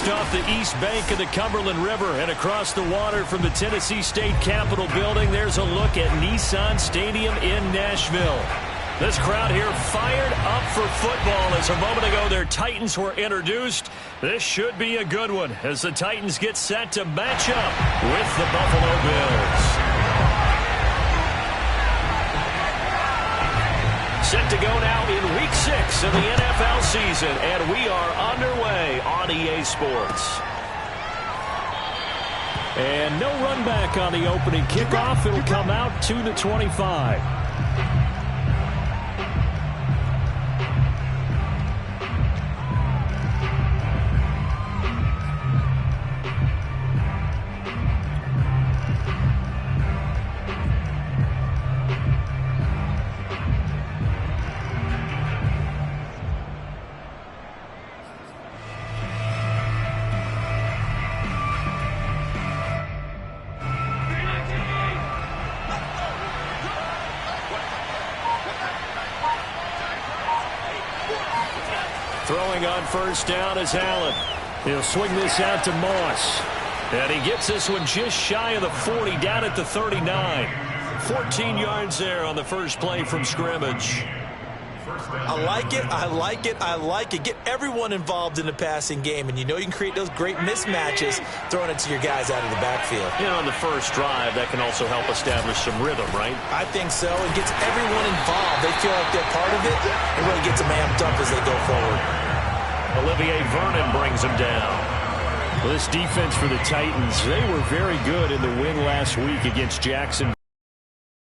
Just off the east bank of the Cumberland River and across the water from the Tennessee State Capitol building, there's a look at Nissan Stadium in Nashville. This crowd here fired up for football as a moment ago their Titans were introduced. This should be a good one as the Titans get set to match up with the Buffalo Bills. Set to go now in Week 6 of the NFL season, and we are underway on EA Sports. And no run back on the opening kickoff. It'll come out to the 25. Throwing on first down is Allen. He'll swing this out to Moss. And he gets this one just shy of the 40, down at the 39. 14 yards there on the first play from scrimmage. I like it, I like it, I like it. Get everyone involved in the passing game, and you know you can create those great mismatches throwing it to your guys out of the backfield. You know, on the first drive, that can also help establish some rhythm, right? I think so. It gets everyone involved. They feel like they're part of it. It really gets them amped up as they go forward. Olivier Vernon brings him down. Well, this defense for the Titans, they were very good in the win last week against Jacksonville.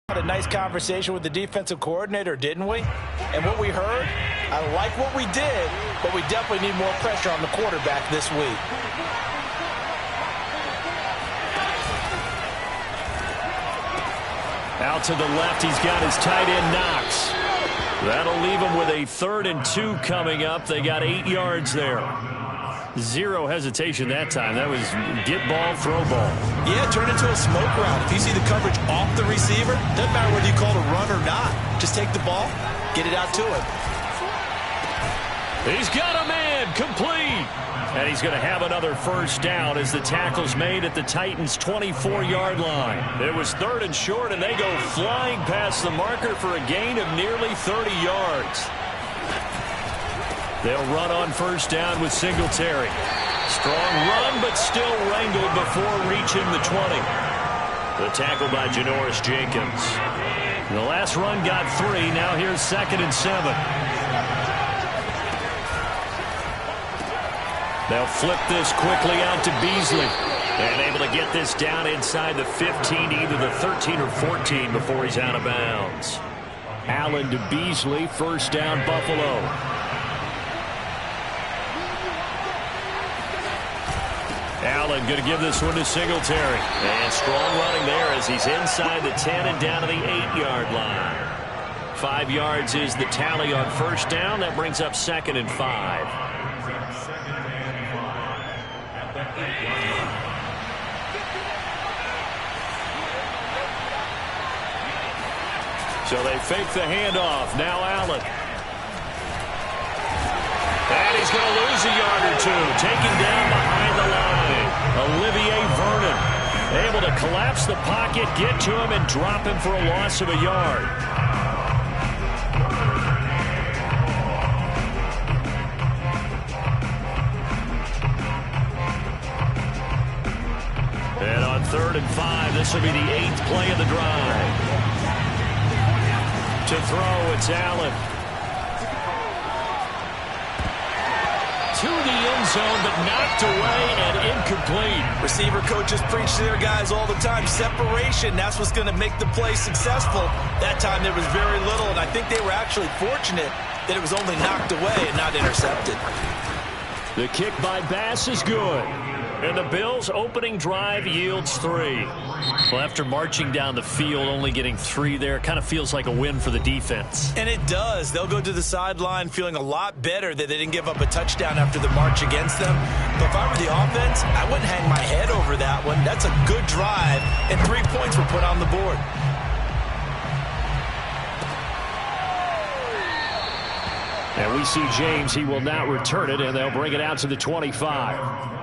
Had a nice conversation with the defensive coordinator, didn't we? And what we heard, I like what we did, but we definitely need more pressure on the quarterback this week. Out to the left, he's got his tight end Knox. That'll leave him with a 3rd and 2 coming up. They got 8 yards there. Zero hesitation that time. That was get ball, throw ball. Yeah, turn into a smoke route. If you see the coverage off the receiver, doesn't matter whether you call it a run or not. Just take the ball, get it out to him. He's got a man, complete. And he's going to have another first down as the tackle's made at the Titans' 24-yard line. It was 3rd and short, and they go flying past the marker for a gain of nearly 30 yards. They'll run on first down with Singletary. Strong run, but still wrangled before reaching the 20. The tackle by Janoris Jenkins. The last run got 3. Now here's 2nd and 7. They'll flip this quickly out to Beasley. And able to get this down inside the 15, either the 13 or 14 before he's out of bounds. Allen to Beasley, first down Buffalo. Allen going to give this one to Singletary. And strong running there as he's inside the 10 and down to the 8-yard line. 5 yards is the tally on first down. That brings up 2nd and 5. So they fake the handoff. Now Allen. And he's going to lose a yard or 2. Taken down behind the line. Olivier Vernon able to collapse the pocket, get to him, and drop him for a loss of a yard. And on 3rd and 5, this will be the 8th play of the drive. To throw, it's Allen. To the end zone, but knocked away and incomplete. Receiver coaches preach to their guys all the time. Separation, that's what's going to make the play successful. That time there was very little, and I think they were actually fortunate that it was only knocked away and not intercepted. The kick by Bass is good. And the Bills' opening drive yields 3. Well, after marching down the field, only getting 3 there, kind of feels like a win for the defense. And it does. They'll go to the sideline feeling a lot better that they didn't give up a touchdown after the march against them. But if I were the offense, I wouldn't hang my head over that one. That's a good drive, and 3 points were put on the board. And we see James. He will not return it, and they'll bring it out to the 25.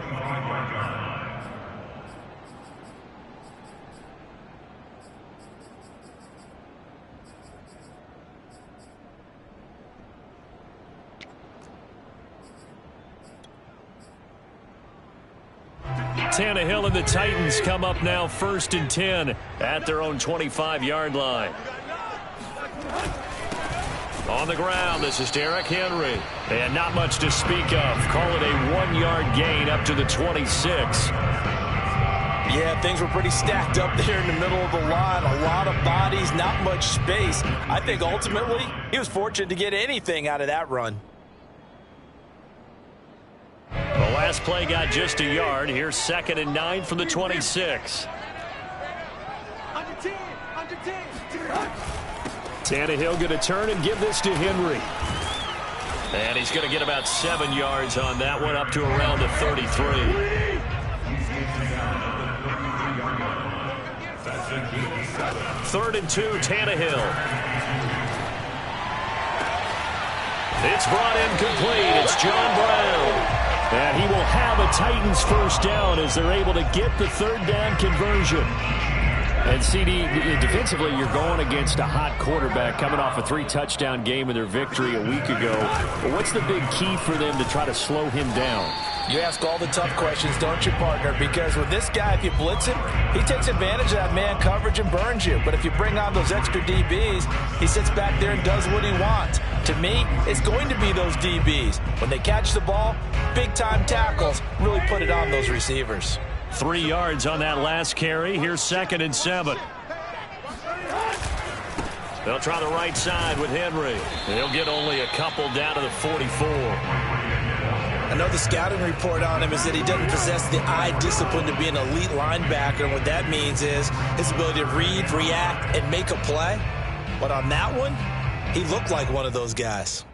Tannehill and the Titans come up now 1st and 10 at their own 25-yard line. On the ground, this is Derrick Henry. And not much to speak of. Call it a 1-yard gain up to the 26. Yeah, things were pretty stacked up there in the middle of the line. A lot of bodies, not much space. I think ultimately he was fortunate to get anything out of that run. The last play got just a yard. Here's 2nd and 9 from the 26. Tannehill going to turn and give this to Henry. And he's going to get about 7 yards on that one, up to around the 33. Third and 2, Tannehill. It's brought in complete. It's John Brown. And he will have a Titans first down as they're able to get the 3rd down conversion. And CD, defensively, you're going against a hot quarterback coming off a 3-touchdown game in their victory a week ago. But what's the big key for them to try to slow him down? You ask all the tough questions, don't you, partner? Because with this guy, if you blitz him, he takes advantage of that man coverage and burns you. But if you bring on those extra DBs, he sits back there and does what he wants. To me, it's going to be those DBs. When they catch the ball, big-time tackles really put it on those receivers. 3 yards on that last carry. Here's 2nd and 7. They'll try the right side with Henry. He'll get only a couple down to the 44. I know the scouting report on him is that he doesn't possess the eye discipline to be an elite linebacker. And what that means is his ability to read, react, and make a play. But on that one, he looked like one of those guys.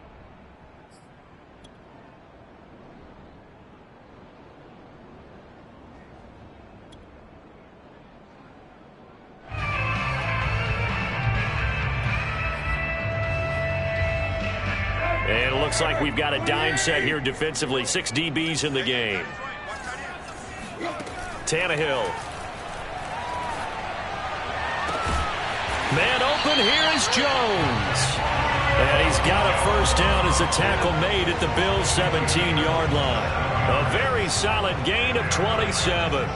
And it looks like we've got a dime set here defensively. 6 DBs in the game. Tannehill. Man open, here is Jones. And he's got a first down as the tackle made at the Bills' 17-yard line. A very solid gain of 27.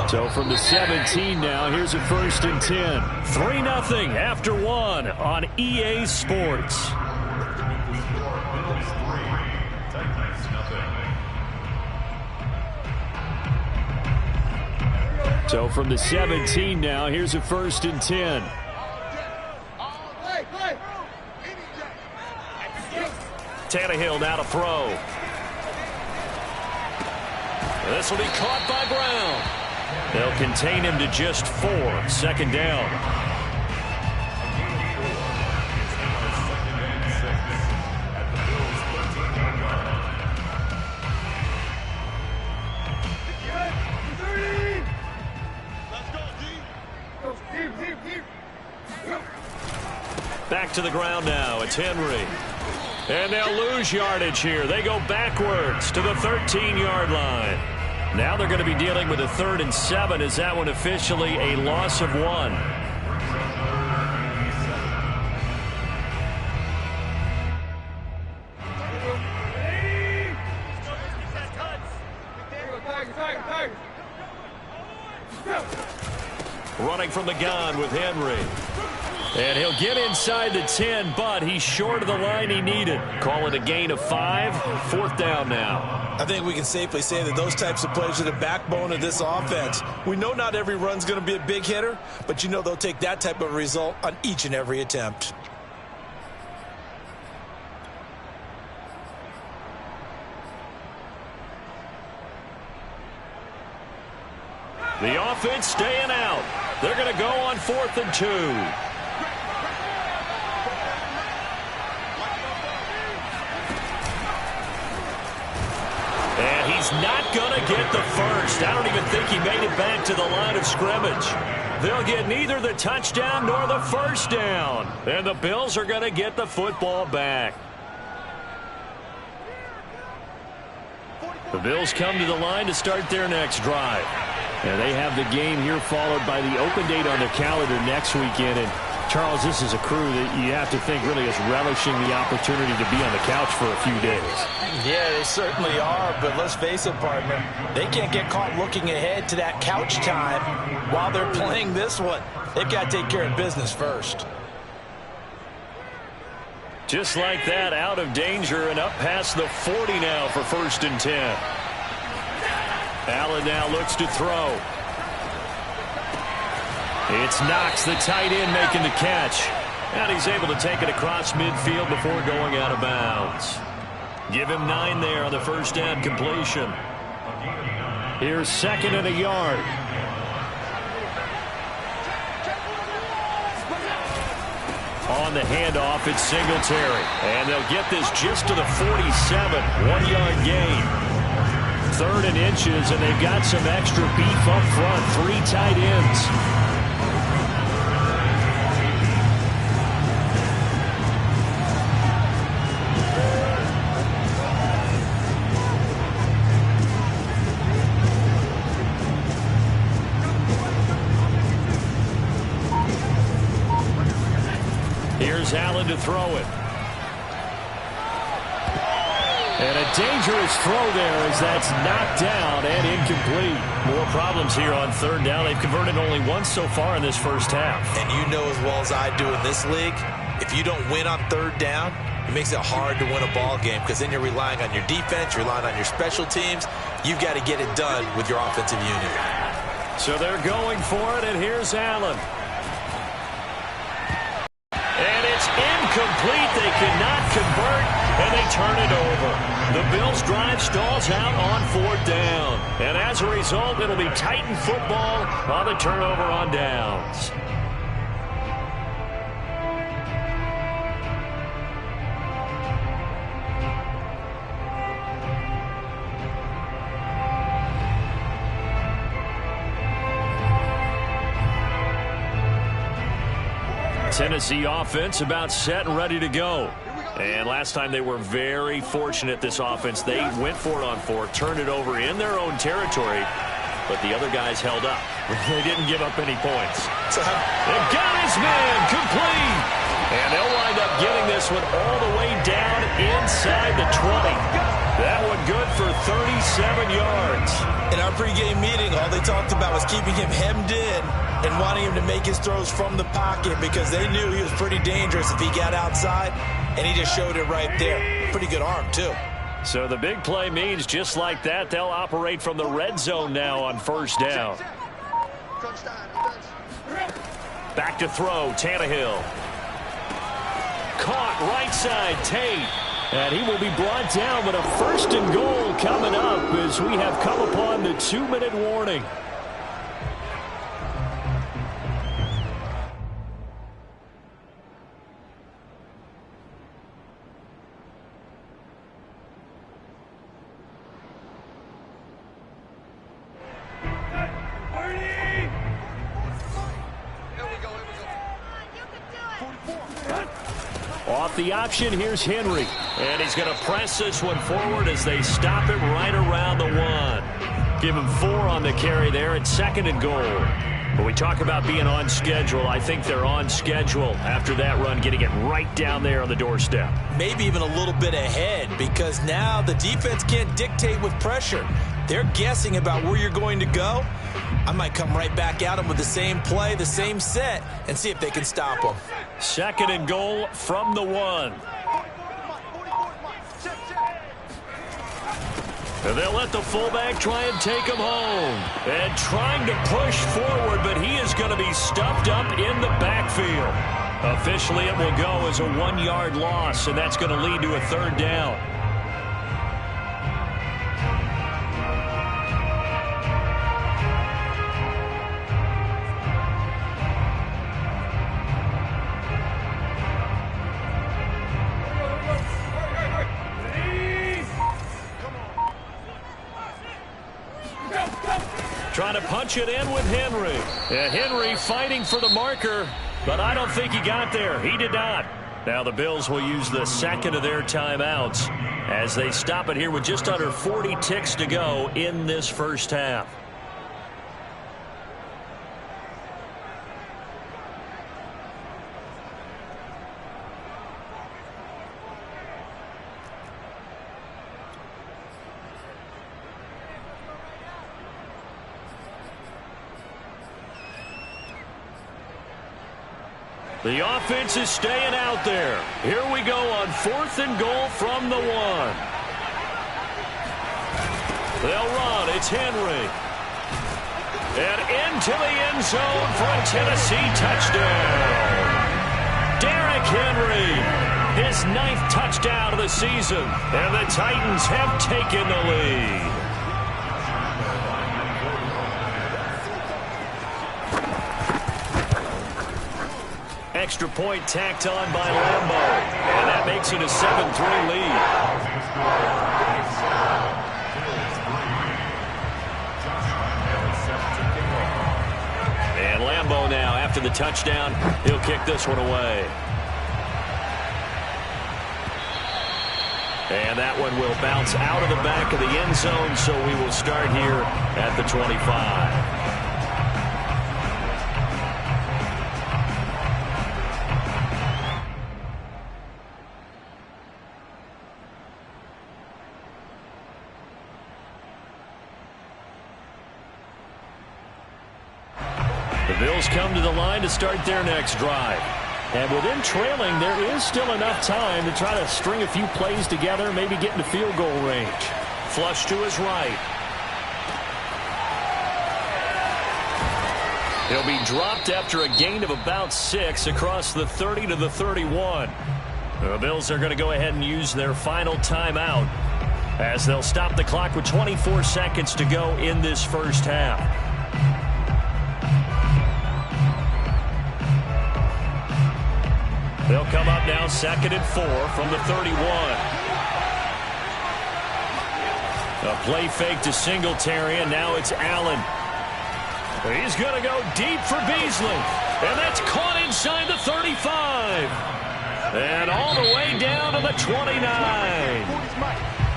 So from the 17 now, here's a 1st and 10. 3-0 after 1 on EA Sports. So from the 17 now, here's a 1st and 10. Tannehill now to throw. This will be caught by Brown. They'll contain him to just 4. 2nd down. Back to the ground now. It's Henry. And they'll lose yardage here. They go backwards to the 13-yard line. Now they're going to be dealing with a 3rd and 7. Is that one officially a loss of 1? Running from the gun with Henry. And he'll get inside the 10, but he's short of the line he needed. Call it a gain of 5. 4th down now. I think we can safely say that those types of plays are the backbone of this offense. We know not every run's going to be a big hitter, but you know they'll take that type of result on each and every attempt. The offense staying out. They're going to go on 4th and 2. And he's not going to get the first. I don't even think he made it back to the line of scrimmage. They'll get neither the touchdown nor the first down. And the Bills are going to get the football back. The Bills come to the line to start their next drive. And they have the game here followed by the open date on their calendar next weekend. And Charles, this is a crew that you have to think really is relishing the opportunity to be on the couch for a few days. Yeah, they certainly are, but let's face it, partner, they can't get caught looking ahead to that couch time while they're playing this one. They've got to take care of business first. Just like that, out of danger and up past the 40 now for 1st and 10. Allen now looks to throw. It's Knox, the tight end, making the catch. And he's able to take it across midfield before going out of bounds. Give him 9 there on the first down completion. Here's 2nd and a yard. On the handoff, it's Singletary. And they'll get this just to the 47. 1-yard gain. 3rd and inches, and they've got some extra beef up front. 3 tight ends. Here's Allen to throw it. And a dangerous throw there as that's knocked down and incomplete. More problems here on 3rd down. They've converted only once so far in this first half. And you know as well as I do in this league, if you don't win on 3rd down, it makes it hard to win a ball game because then you're relying on your defense, you're relying on your special teams. You've got to get it done with your offensive unit. So they're going for it, and here's Allen. And it's incomplete. They cannot convert, and they turn it over. The Bills' drive stalls out on 4th down. And as a result, it'll be Titan football on the turnover on downs. Tennessee offense about set and ready to go. And last time they were very fortunate, this offense. They went for it on 4th, turned it over in their own territory, but the other guys held up. They didn't give up any points. They've got his man complete. And they'll wind up getting this one all the way down inside the 20. That one good for 37 yards. In our pregame meeting, all they talked about was keeping him hemmed in and wanting him to make his throws from the pocket because they knew he was pretty dangerous if he got outside, and he just showed it right there. Pretty good arm, too. So the big play means just like that, they'll operate from the red zone now on 1st down. Back to throw, Tannehill. Caught right side, Tate. And he will be brought down with a 1st and goal coming up as we have come upon the 2-minute warning. Off the option, here's Henry. And he's going to press this one forward as they stop him right around the 1. Give him 4 on the carry there. It's 2nd and goal. When we talk about being on schedule, I think they're on schedule after that run, getting it right down there on the doorstep. Maybe even a little bit ahead because now the defense can't dictate with pressure. They're guessing about where you're going to go. I might come right back at them with the same play, the same set, and see if they can stop them. 2nd and goal from the 1. And they'll let the fullback try and take him home. And trying to push forward, but he is going to be stuffed up in the backfield. Officially, it will go as a 1-yard loss, and that's going to lead to a 3rd down. Trying to punch it in with Henry. And Henry fighting for the marker, but I don't think he got there. He did not. Now the Bills will use the 2nd of their timeouts as they stop it here with just under 40 ticks to go in this first half. The offense is staying out there. Here we go on 4th and goal from the 1. They'll run. It's Henry. And into the end zone for a Tennessee touchdown. Derrick Henry, his 9th touchdown of the season. And the Titans have taken the lead. Extra point tacked on by Lambo, and that makes it a 7-3 lead. And Lambo now, after the touchdown, he'll kick this one away. And that one will bounce out of the back of the end zone, so we will start here at the 25. Bills come to the line to start their next drive. And with them trailing, there is still enough time to try to string a few plays together, maybe get into field goal range. Flush to his right. He'll be dropped after a gain of about 6 across the 30 to the 31. The Bills are going to go ahead and use their final timeout as they'll stop the clock with 24 seconds to go in this first half. They'll come up now 2nd and 4 from the 31. A play fake to Singletary, and now it's Allen. He's going to go deep for Beasley. And that's caught inside the 35. And all the way down to the 29.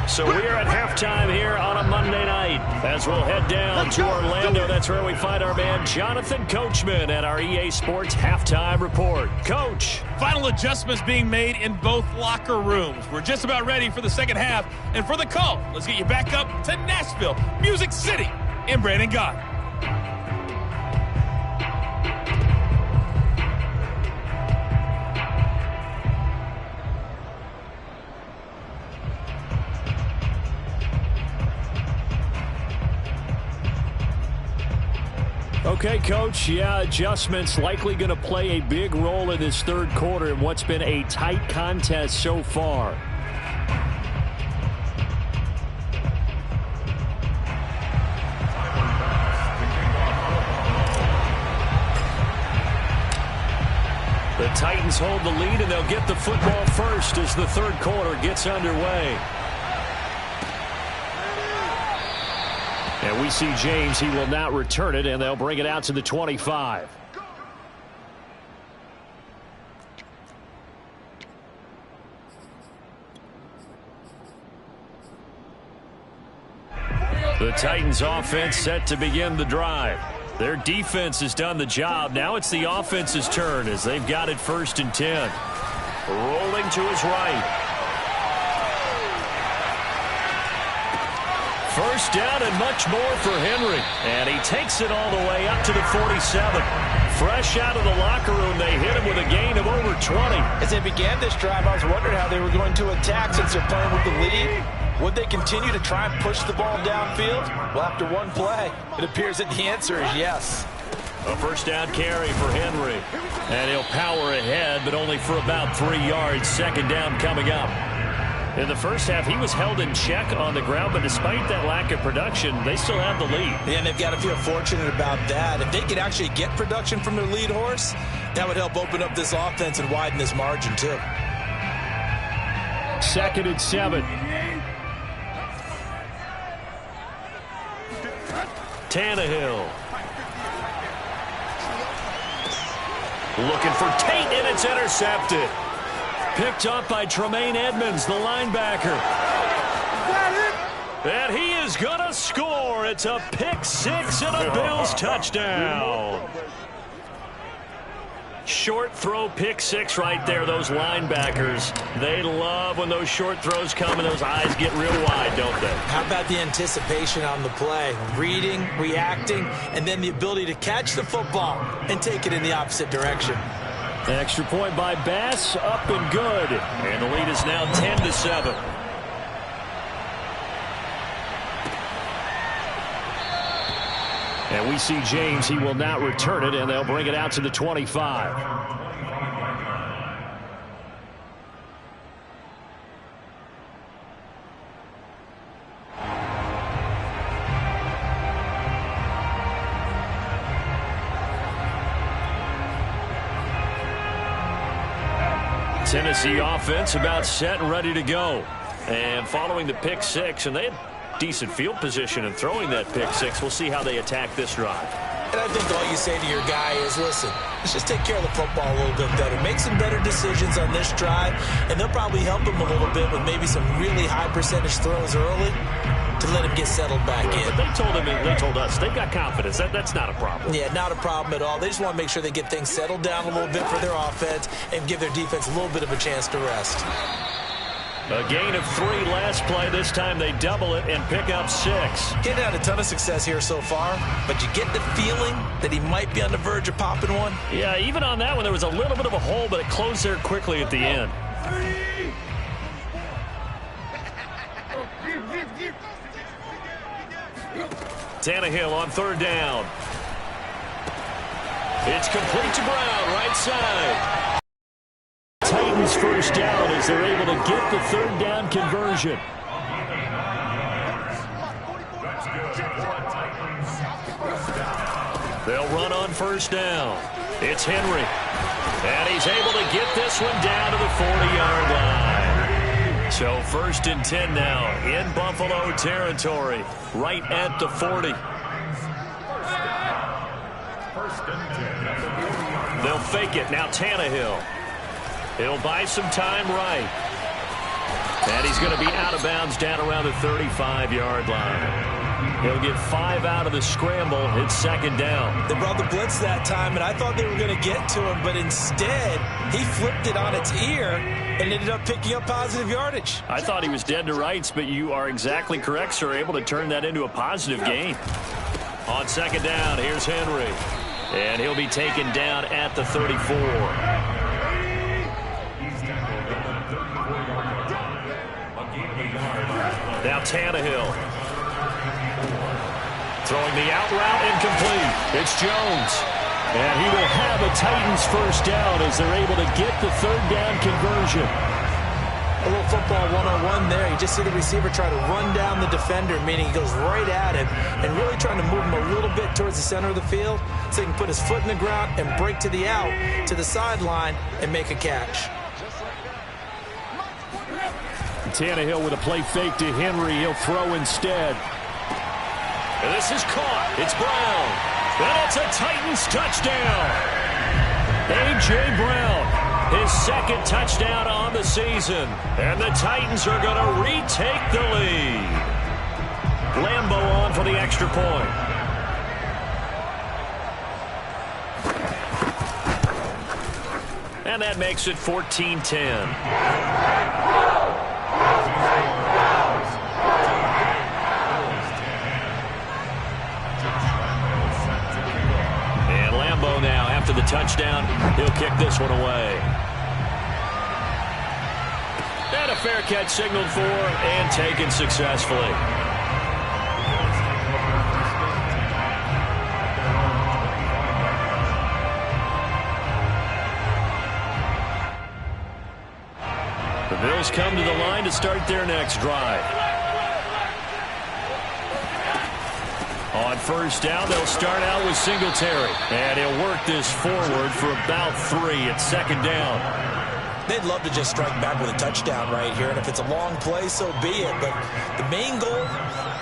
So we're at halftime here on a Monday night as we'll head down to Orlando. That's where we find our man Jonathan Coachman at our EA Sports Halftime Report. Coach. Final adjustments being made in both locker rooms. We're just about ready for the second half. And for the call, let's get you back up to Nashville, Music City, in Brandon Gott. Okay, Coach, yeah, adjustments likely going to play a big role in this third quarter in what's been a tight contest so far. The Titans hold the lead, and they'll get the football first as the third quarter gets underway. And we see James. He will not return it, and they'll bring it out to the 25. The Titans offense set to begin the drive. Their defense has done the job. Now it's the offense's turn as they've got it 1st and 10. Rolling to his right. First down and much more for Henry. And he takes it all the way up to the 47. Fresh out of the locker room, they hit him with a gain of over 20. As they began this drive, I was wondering how they were going to attack since they're playing with the lead. Would they continue to try and push the ball downfield? Well, after one play, it appears that the answer is yes. A first down carry for Henry. And he'll power ahead, but only for about 3 yards. Second down coming up. In the first half, he was held in check on the ground, but despite that lack of production, they still have the lead. Yeah, and they've got to feel fortunate about that. If they could actually get production from their lead horse, that would help open up this offense and widen this margin, too. 2nd and 7. Tannehill. Looking for Tate, and it's intercepted. Picked up by Tremaine Edmonds, the linebacker. And he is going to score. It's a pick six and a Bills touchdown. Short throw pick six right there. Those linebackers, they love when those short throws come and those eyes get real wide, don't they? How about the anticipation on the play? Reading, reacting, and then the ability to catch the football and take it in the opposite direction. Extra point by Bass, up and good. And the lead is now 10-7. And we see James. He will not return it, and they'll bring it out to the 25. Tennessee offense about set and ready to go. And following the pick six, and they had decent field position in throwing that pick six. We'll see how they attack this drive. And I think all you say to your guy is, listen, let's just take care of the football a little bit better. Make some better decisions on this drive, and they'll probably help him a little bit with maybe some really high percentage throws early to let him get settled back in. But they told us they've got confidence. That's not a problem. Yeah, not a problem at all. They just want to make sure they get things settled down a little bit for their offense and give their defense a little bit of a chance to rest. A gain of 3 last play. This time they double it and pick up 6. Getting had a ton of success here so far, but you get the feeling that he might be on the verge of popping one. Yeah, even on that one, there was a little bit of a hole, but it closed there quickly at the end. Tannehill on 3rd down. It's complete to Brown, right side. Titans first down as they're able to get the 3rd down conversion. They'll run on 1st down. It's Henry. And he's able to get this one down to the 40-yard line. So 1st and 10 now in Buffalo territory, right at the 40. They'll fake it. Now Tannehill. He'll buy some time right. And he's going to be out of bounds down around the 35-yard line. He'll get 5 out of the scramble. It's 2nd down. They brought the blitz that time, and I thought they were going to get to him, but instead he flipped it on its ear and ended up picking up positive yardage. I thought he was dead to rights, but you are exactly correct, sir. Able to turn that into a positive gain. On 2nd down, here's Henry. And he'll be taken down at the 34. Now Tannehill. Throwing the out route incomplete. It's Jones. And he will have a Titans first down as they're able to get the 3rd down conversion. A little football one-on-one there. You just see the receiver try to run down the defender, meaning he goes right at him and really trying to move him a little bit towards the center of the field so he can put his foot in the ground and break to the out, to the sideline, and make a catch. Tannehill with a play fake to Henry. He'll throw instead. And this is caught. It's Brown. And it's a Titans touchdown. A.J. Brown, his 2nd touchdown on the season. And the Titans are going to retake the lead. Lambeau on for the extra point. And that makes it 14-10. Now, after the touchdown, he'll kick this one away. And a fair catch signaled for and taken successfully. The Bills come to the line to start their next drive. On 1st down, they'll start out with Singletary. And he'll work this forward for about 3 at 2nd down. They'd love to just strike back with a touchdown right here. And if it's a long play, so be it. But the main goal,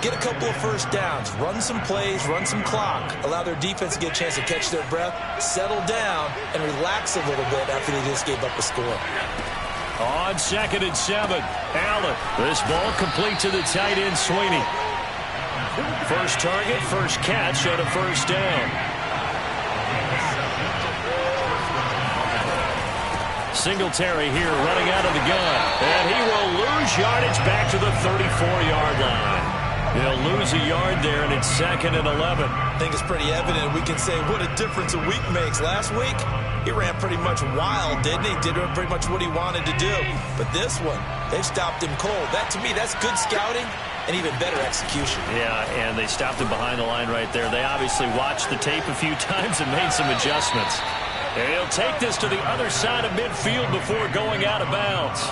get a couple of 1st downs. Run some plays, run some clock. Allow their defense to get a chance to catch their breath, settle down, and relax a little bit after they just gave up a score. On 2nd and 7, Allen. This ball complete to the tight end, Sweeney. First target, first catch on a first down. Singletary here running out of the gun. And he will lose yardage back to the 34-yard line. He'll lose a yard there, and it's 2nd and 11. I think it's pretty evident. We can say what a difference a week makes. Last week, he ran pretty much wild, didn't he? Did pretty much what he wanted to do. But this one, they stopped him cold. That, to me, that's good scouting and even better execution. Yeah, and they stopped him behind the line right there. They obviously watched the tape a few times and made some adjustments. And he'll take this to the other side of midfield before going out of bounds.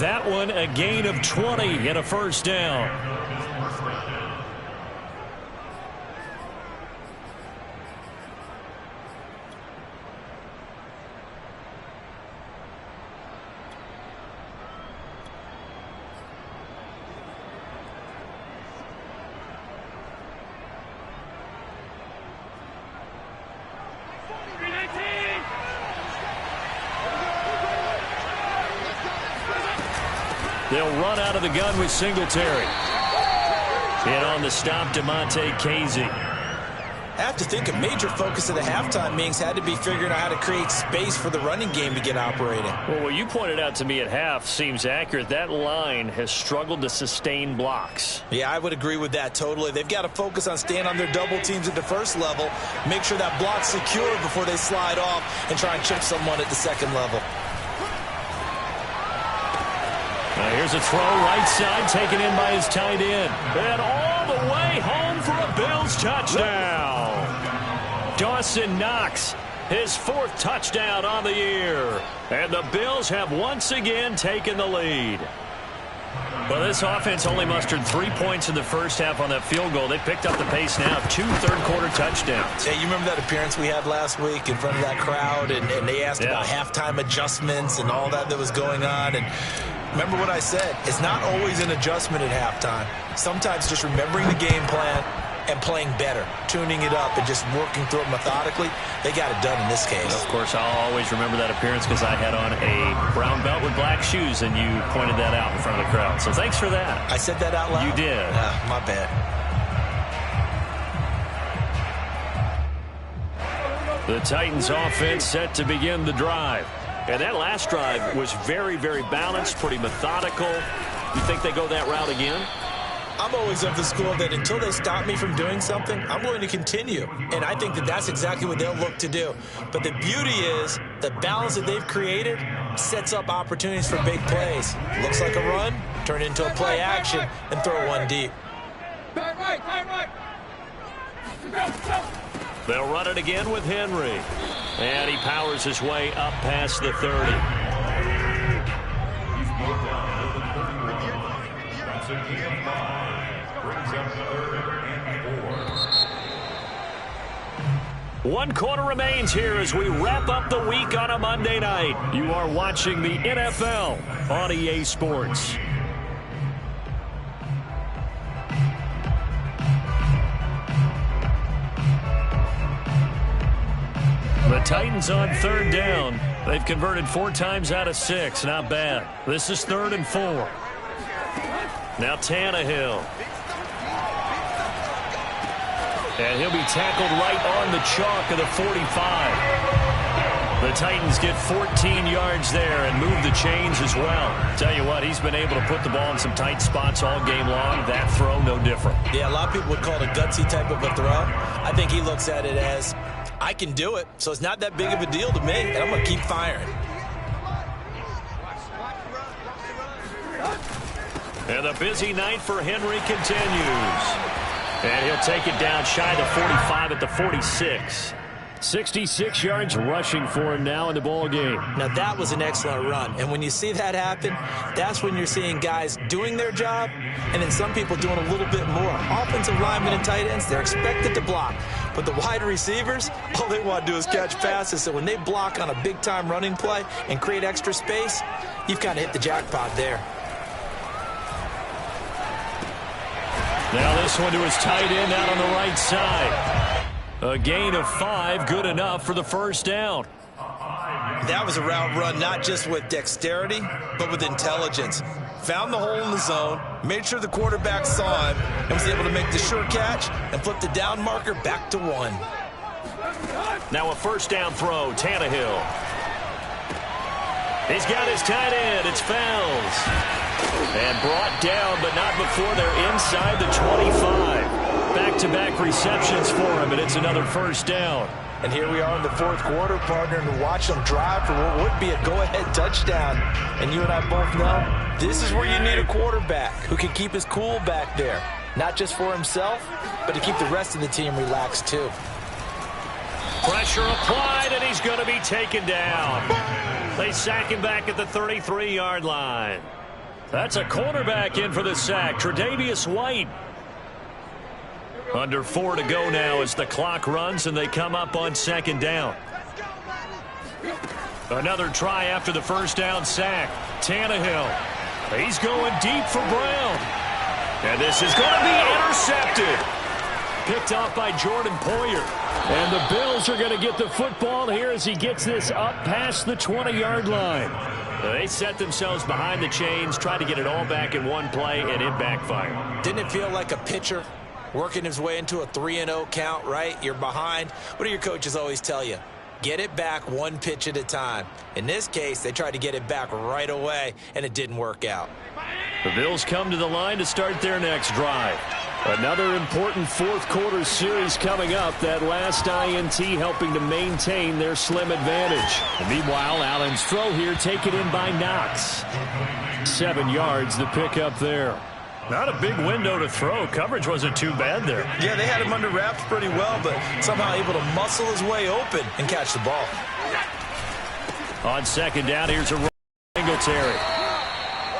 That one, a gain of 20 and a first down. They'll run out of the gun with Singletary. And on the stop, Damontae Kazee. I have to think a major focus of the halftime meetings had to be figuring out how to create space for the running game to get operating. Well, what you pointed out to me at half seems accurate. That line has struggled to sustain blocks. Yeah, I would agree with that totally. They've got to focus on staying on their double teams at the first level, make sure that block's secure before they slide off and try and chip someone at the second level. Here's a throw right side taken in by his tight end. And all the way home for a Bills touchdown. Dawson Knox, his 4th touchdown on the year. And the Bills have once again taken the lead. Well, this offense only mustered 3 points in the first half on that field goal. They picked up the pace now. 2 third-quarter touchdowns. Yeah, you remember that appearance we had last week in front of that crowd, and they asked about halftime adjustments and all that was going on. And remember what I said. It's not always an adjustment at halftime. Sometimes just remembering the game plan and playing better, tuning it up and just working through it methodically. They got it done in this case. Of course, I'll always remember that appearance because I had on a brown belt with black shoes, and you pointed that out in front of the crowd. So thanks for that. I said that out loud? You did. My bad. The Titans offense set to begin the drive. And that last drive was very, very balanced, pretty methodical. You think they go that route again? I'm always of the school that until they stop me from doing something, I'm going to continue. And I think that that's exactly what they'll look to do. But the beauty is the balance that they've created sets up opportunities for big plays. Looks like a run, turn it into a play action, and throw one deep. They'll run it again with Henry. And he powers his way up past the 30. One quarter remains here as we wrap up the week on a Monday night. You are watching the NFL on EA Sports. The Titans on 3rd down. They've converted 4 times out of 6. Not bad. This is 3rd and 4. Now Tannehill. And he'll be tackled right on the chalk of the 45. The Titans get 14 yards there and move the chains as well. Tell you what, he's been able to put the ball in some tight spots all game long. That throw, no different. Yeah, a lot of people would call it a gutsy type of a throw. I think he looks at it as, I can do it, so it's not that big of a deal to me, and I'm going to keep firing. And the busy night for Henry continues. And he'll take it down shy of the 45 at the 46. 66 yards rushing for him now in the ball game. Now, that was an excellent run. And when you see that happen, that's when you're seeing guys doing their job and then some people doing a little bit more. Offensive linemen and tight ends, they're expected to block. But the wide receivers, all they want to do is catch passes. So when they block on a big-time running play and create extra space, you've kind of hit the jackpot there. Now this one to his tight end out on the right side. A gain of 5, good enough for the first down. that was a route run not just with dexterity, but with intelligence. Found the hole in the zone, made sure the quarterback saw him, and was able to make the sure catch and flip the down marker back to 1. Now a first down throw, Tannehill. He's got his tight end. It's Fells. And brought down, but not before they're inside the 25. Back-to-back receptions for him, and it's another first down. And here we are in the fourth quarter, partner, and watch them drive for what would be a go-ahead touchdown. And you and I both know this is where you need a quarterback who can keep his cool back there. Not just for himself, but to keep the rest of the team relaxed too. Pressure applied, and he's going to be taken down. They sack him back at the 33-yard line. That's a cornerback in for the sack, Tre'Davious White. Under 4 to go now as the clock runs, and they come up on second down. Another try after the first down sack. Tannehill. He's going deep for Brown. And this is going to be intercepted. Picked off by Jordan Poyer. And the Bills are going to get the football here as he gets this up past the 20-yard line. They set themselves behind the chains, tried to get it all back in one play, and it backfired. Didn't it feel like a pitcher working his way into a 3-0 count, right? You're behind. What do your coaches always tell you? Get it back one pitch at a time. In this case, they tried to get it back right away, and it didn't work out. The Bills come to the line to start their next drive. Another important fourth quarter series coming up. That last INT helping to maintain their slim advantage. And meanwhile, Allen's throw here taken in by Knox. 7 yards, the pickup there. Not a big window to throw. Coverage wasn't too bad there. Yeah, they had him under wraps pretty well, but somehow able to muscle his way open and catch the ball. On second down, here's a Singletary.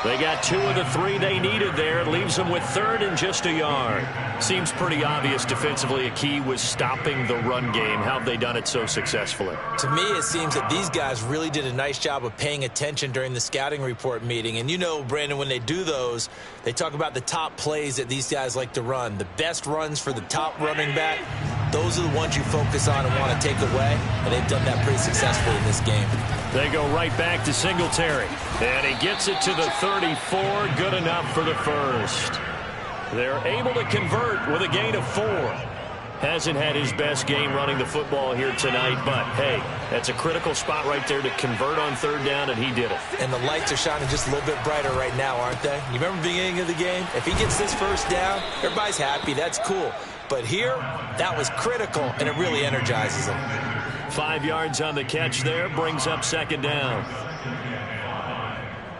They got 2 of the 3 they needed there. It leaves them with third and just a yard. Seems pretty obvious defensively a key was stopping the run game. How have they done it so successfully? To me, it seems that these guys really did a nice job of paying attention during the scouting report meeting. And you know, Brandon, when they do those, they talk about the top plays that these guys like to run. The best runs for the top running back, those are the ones you focus on and want to take away. And they've done that pretty successfully in this game. They go right back to Singletary. And he gets it to the 34. Good enough for the first. They're able to convert with a gain of 4. Hasn't had his best game running the football here tonight, but, hey, that's a critical spot right there to convert on third down, and he did it. And the lights are shining just a little bit brighter right now, aren't they? You remember the beginning of the game? If he gets this first down, everybody's happy. That's cool. But here, that was critical, and it really energizes him. 5 yards on the catch there, brings up second down.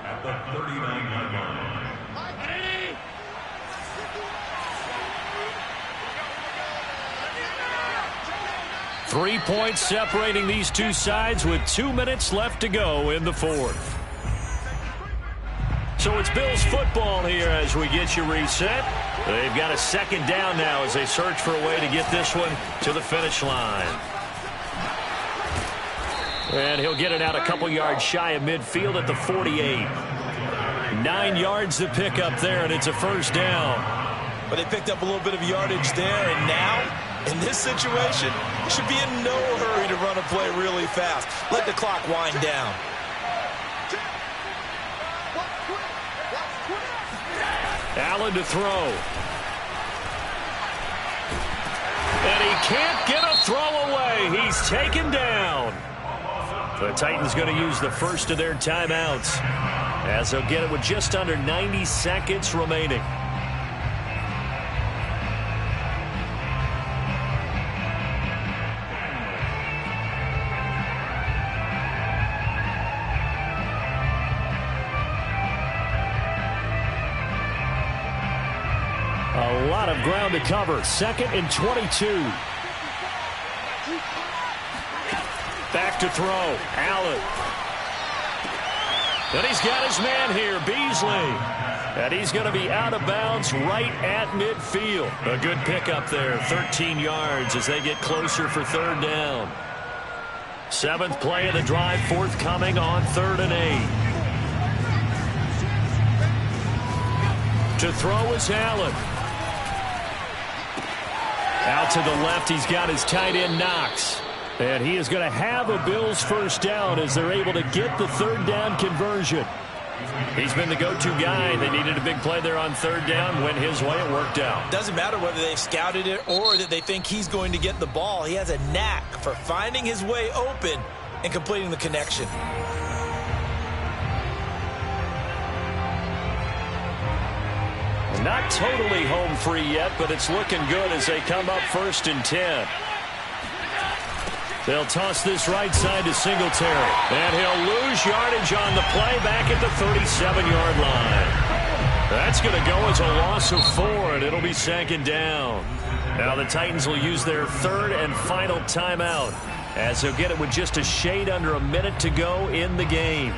At the 39-yard line. 3 points separating these two sides with 2 minutes left to go in the fourth. So it's Bills football here as we get you reset. They've got a second down now as they search for a way to get this one to the finish line. And he'll get it out a couple yards shy of midfield at the 48. 9 yards to pick up there, and it's a first down. But they picked up a little bit of yardage there, and now, in this situation, should be in no hurry to run a play really fast. Let the clock wind down. Allen to throw. And he can't get a throw away. He's taken down. The Titans going to use the first of their timeouts as they'll get it with just under 90 seconds remaining. A lot of ground to cover. 2nd and 22. Back to throw. Allen. And he's got his man here, Beasley. And he's going to be out of bounds right at midfield. A good pickup there, 13 yards as they get closer for third down. 7th play of the drive forthcoming on 3rd and 8. To throw is Allen. Out to the left, he's got his tight end Knox. And he is going to have a Bills first down as they're able to get the third down conversion. He's been the go-to guy. They needed a big play there on third down. Went his way. It worked out. Doesn't matter whether they've scouted it or that they think he's going to get the ball. He has a knack for finding his way open and completing the connection. Not totally home free yet, but it's looking good as they come up 1st and 10. They'll toss this right side to Singletary. And he'll lose yardage on the play back at the 37-yard line. That's going to go as a loss of 4, and it'll be 2nd down. Now the Titans will use their 3rd and final timeout as they'll get it with just a shade under a minute to go in the game.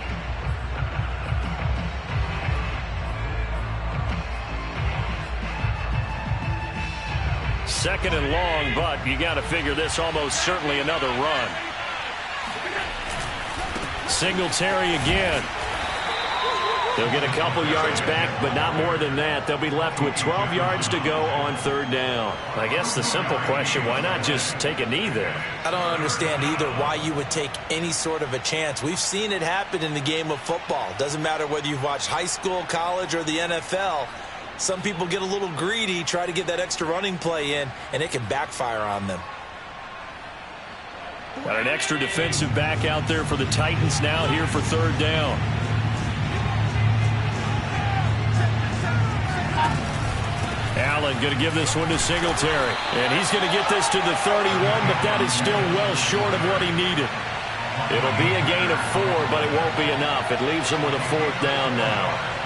Second and long, but you got to figure this almost certainly another run. Singletary again. They'll get a couple yards back, but not more than that. They'll be left with 12 yards to go on 3rd down. I guess the simple question, why not just take a knee there? I don't understand either why you would take any sort of a chance. We've seen it happen in the game of football. Doesn't matter whether you've watched high school, college, or the NFL. Some people get a little greedy, try to get that extra running play in, and it can backfire on them. Got an extra defensive back out there for the Titans now here for 3rd down. Allen going to give this one to Singletary. And he's going to get this to the 31, but that is still well short of what he needed. It'll be a gain of 4, but it won't be enough. It leaves him with a 4th down now.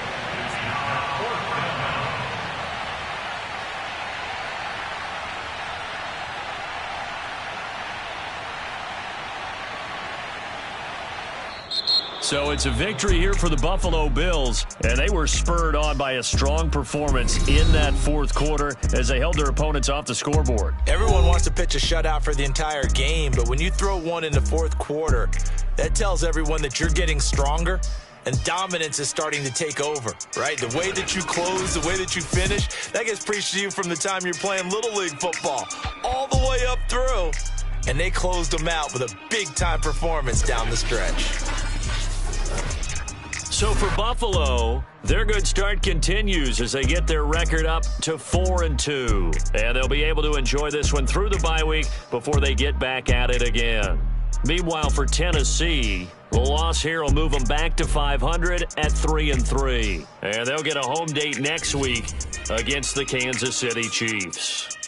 So it's a victory here for the Buffalo Bills, and they were spurred on by a strong performance in that 4th quarter as they held their opponents off the scoreboard. Everyone wants to pitch a shutout for the entire game, but when you throw one in the 4th quarter, that tells everyone that you're getting stronger and dominance is starting to take over, right? The way that you close, the way that you finish, that gets preached to you from the time you're playing Little League football all the way up through, and they closed them out with a big-time performance down the stretch. So for Buffalo, their good start continues as they get their record up to 4-2. And they'll be able to enjoy this one through the bye week before they get back at it again. Meanwhile, for Tennessee, the loss here will move them back to 500 at 3-3. And they'll get a home date next week against the Kansas City Chiefs.